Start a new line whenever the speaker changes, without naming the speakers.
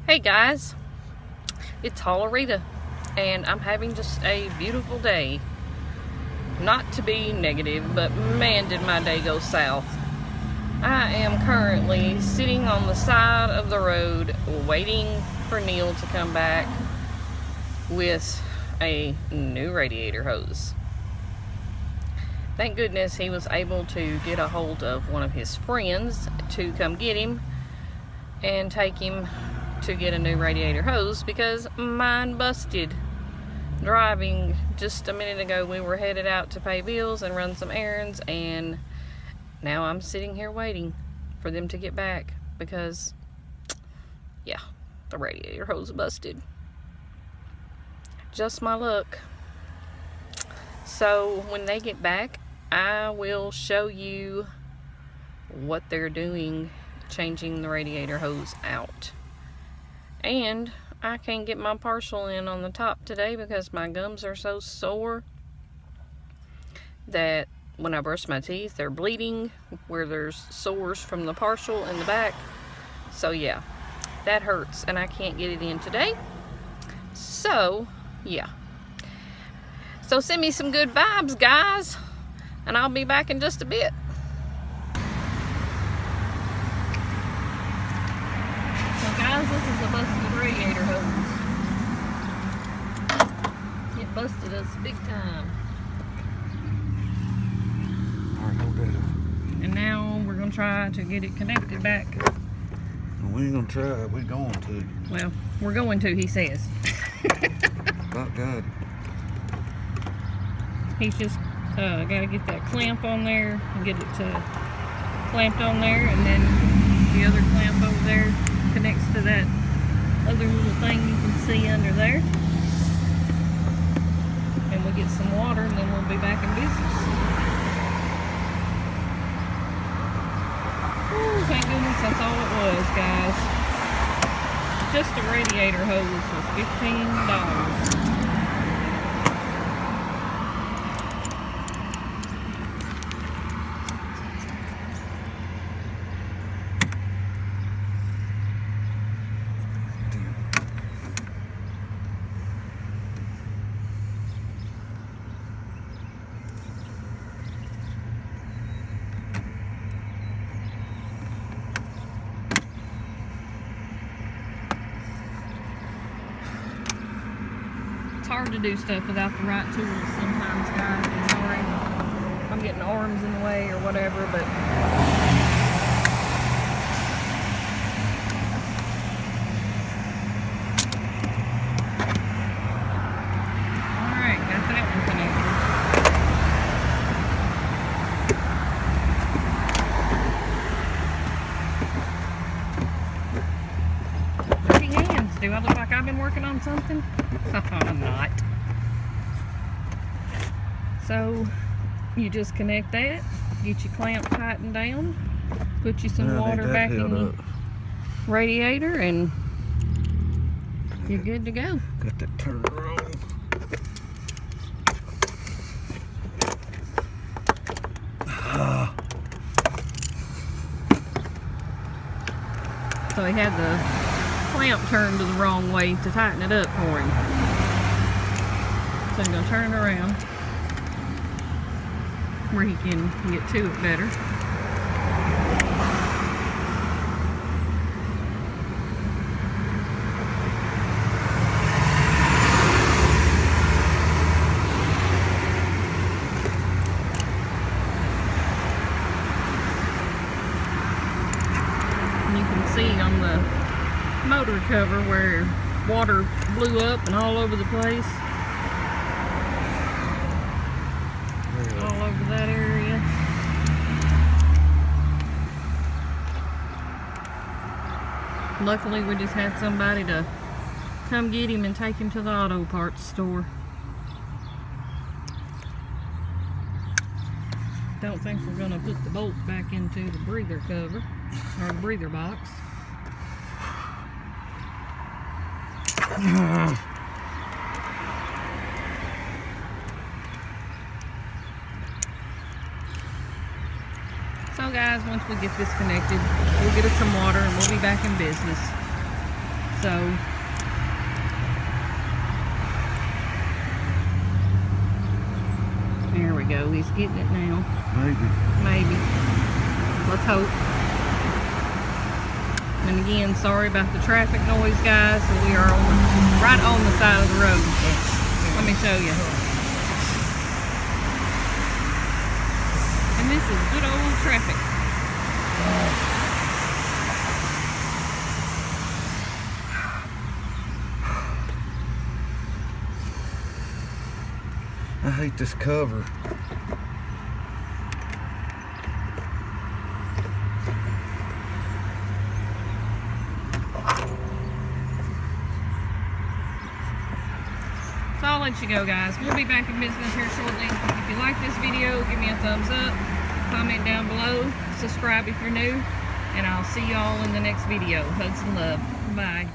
Hey guys, it's Rita, and I'm having just a beautiful day. Not to be negative, but man did my day go south. I am currently sitting on the side of the road waiting for Neal to come back with a new radiator hose. Thank goodness he was able to get a hold of one of his friends to come get him and take him to get a new radiator hose, because mine busted. Driving just a minute ago, we were headed out to pay bills and run some errands, and now I'm sitting here waiting for them to get back because, yeah, the radiator hose busted. Just my luck. So when they get back, I will show you what they're doing, changing the radiator hose out. And I can't get my partial in on the top today because my gums are so sore that when I brush my teeth, they're bleeding where there's sores from the partial in the back. So yeah, that hurts and I can't get it in today. So yeah. So send me some good vibes, guys, and I'll be back in just a bit. Guys, this is a busted radiator hose. It busted us big time.
Alright, no doubt.
And now we're going to try to get it connected back.
We ain't going to try, we're going to.
Well, we're going to, he says.
About got it.
He's just got to get that clamp on there and get it clamped on there, and then the other clamp over there connects to that other little thing you can see under there. And we'll get some water and then we'll be back in business. Ooh, thank goodness that's all it was, guys. Just a radiator hose was $15. It's hard to do stuff without the right tools sometimes, guys. I'm sorry. I'm getting arms in the way or whatever, but alright, got that one connected. Dirty hands. Do I look like I've been working on something? I'm not. So you just connect that, get your clamp tightened down, put you some water back in the radiator, and you're good to go.
Got that turner on.
So he had the clamp turned the wrong way to tighten it up for him. So I'm going to turn it around where he can get to it better. And you can see on the motor cover where water blew up and all over the place. All over that area. Luckily we just had somebody to come get him and take him to the auto parts store. Don't think we're gonna put the bolt back into the breather cover or the breather box. So guys, once we get this connected, we'll get us some water and we'll be back in business. So there we go. He's getting it now. Maybe. Let's hope. And again, sorry about the traffic noise, guys. So we are right on the side of the road. Let me show you. And this is good old traffic.
I hate this cover.
So I'll let you go, guys. We'll be back in business here shortly. If you like this video, give me a thumbs up, comment down below, subscribe if you're new, and I'll see y'all in the next video. Hugs and love. Bye.